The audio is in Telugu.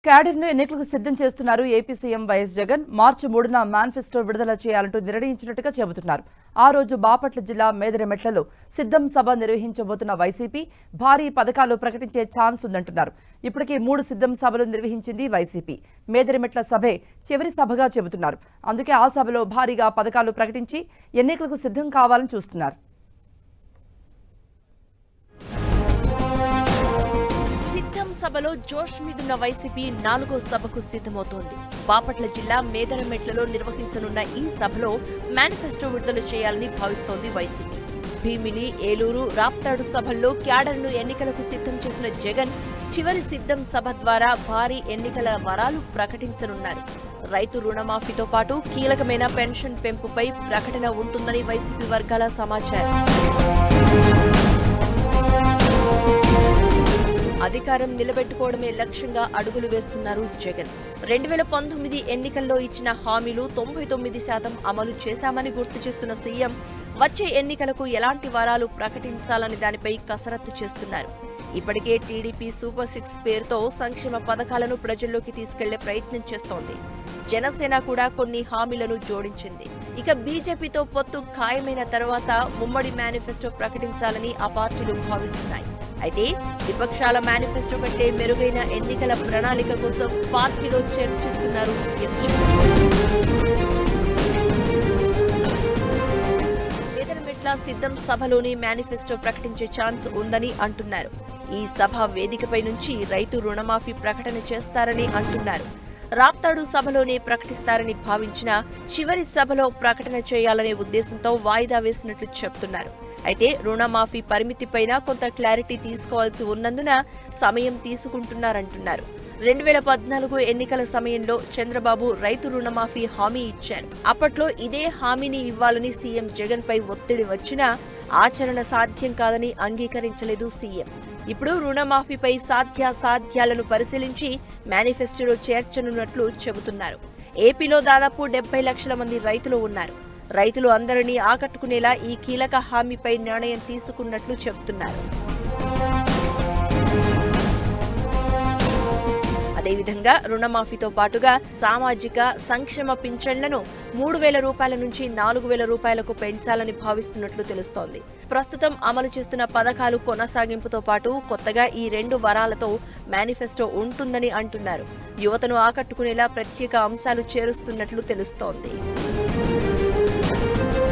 క్యాడర్ను ఎన్నికలకు సిద్ధం చేస్తున్నారు ఏపీ సీఎం వైఎస్ జగన్. మార్చి 3న మేనిఫెస్టో విడుదల చేయాలంటూ నిర్ణయించినట్టుగా చెబుతున్నారు. ఆ రోజు బాపట్ల జిల్లా మేదరమెట్లలో సిద్ధం సభ నిర్వహించబోతున్న వైసీపీ భారీ పథకాలు ప్రకటించే ఛాన్స్ ఉందంటున్నారు. ఇప్పటికే 3 సిద్ధం సభలు నిర్వహించింది వైసీపీ. మేదరమెట్ల సభే చివరి సభగా చెబుతున్నారు. అందుకే ఆ సభలో భారీగా పథకాలు ప్రకటించి ఎన్నికలకు సిద్ధం కావాలని చూస్తున్నారు. సభలో జోష్ మీదున్న వైసీపీ 4వ సభకు సిద్ధమవుతోంది. బాపట్ల జిల్లా మేదరమెట్లలో నిర్వహించనున్న ఈ సభలో మేనిఫెస్టో విడుదల చేయాలని భావిస్తోంది వైసీపీ. భీమిలి, ఏలూరు, రాప్తాడు సభల్లో క్యాడర్ను ఎన్నికలకు సిద్ధం చేసిన జగన్ చివరి సిద్ధం సభ ద్వారా భారీ ఎన్నికల వరాలు ప్రకటించనున్నారు. రైతు రుణమాఫీతో పాటు కీలకమైన పెన్షన్ పెంపుపై ప్రకటన ఉంటుందని వైసీపీ వర్గాల సమాచారం. అధికారం నిలబెట్టుకోవడమే లక్ష్యంగా అడుగులు వేస్తున్నారు జగన్. 2019 ఎన్నికల్లో ఇచ్చిన హామీలు 99% అమలు చేశామని గుర్తు చేస్తున్న సీఎం వచ్చే ఎన్నికలకు ఎలాంటి వరాలు ప్రకటించాలని దానిపై కసరత్తు చేస్తున్నారు. ఇప్పటికే టీడీపీ సూపర్ 6 పేరుతో సంక్షేమ పథకాలను ప్రజల్లోకి తీసుకెళ్లే ప్రయత్నం చేస్తోంది. జనసేన కూడా కొన్ని హామీలను జోడించింది. ఇక బీజేపీతో పొత్తు ఖాయమైన తర్వాత ఉమ్మడి మేనిఫెస్టో ప్రకటించాలని ఆ పార్టీలు భావిస్తున్నాయి. అయితే విపక్షాల మేనిఫెస్టో కంటే మెరుగైన ఎన్నికల ప్రణాళిక కోసం పార్టీలో చర్చిస్తున్నారు సీఎం. మేదరమెట్ల సిద్ధం సభలోని మేనిఫెస్టో ప్రకటించే ఛాన్స్ ఉందని అంటున్నారు. ఈ సభ వేదికపై నుంచి రైతు రుణమాఫీ ప్రకటన చేస్తారని అంటున్నారు. రాప్తాడు సభలోనే ప్రకటిస్తారని భావించిన చివరి సభలో ప్రకటన చేయాలనే ఉద్దేశంతో వాయిదా వేసినట్లు చెప్తున్నారు. అయితే రుణమాఫీ పరిమితిపైన కొంత క్లారిటీ తీసుకోవాల్సి ఉన్నందున సమయం తీసుకుంటున్నారంటున్నారు. 2014 ఎన్నికల సమయంలో చంద్రబాబు రైతు రుణమాఫీ హామీ ఇచ్చారు. అప్పట్లో ఇదే హామీని ఇవ్వాలని సీఎం జగన్ పై ఒత్తిడి వచ్చినా ఆచరణ సాధ్యం కాదని అంగీకరించలేదు సీఎం. ఇప్పుడు రుణమాఫీపై సాధ్యాసాధ్యాలను పరిశీలించి మేనిఫెస్టోలో చేర్చనున్నట్లు చెబుతున్నారు. ఏపీలో దాదాపు 70 లక్షల మంది రైతులు ఉన్నారు. రైతులు అందరినీ ఆకట్టుకునేలా ఈ కీలక హామీపై నిర్ణయం తీసుకున్నట్లు చెబుతున్నారు. అదేవిధంగా రుణమాఫీతో పాటుగా సామాజిక సంక్షేమ పింఛన్లను 3,000 రూపాయల నుంచి 4,000 రూపాయలకు పెంచాలని భావిస్తున్నట్లు తెలుస్తోంది. ప్రస్తుతం అమలు చేస్తున్న పథకాలు కొనసాగింపుతో పాటు కొత్తగా ఈ 2 వరాలతో మేనిఫెస్టో ఉంటుందని అంటున్నారు. యువతను ఆకట్టుకునేలా ప్రత్యేక అంశాలు చేరుస్తున్నట్లు తెలుస్తోంది.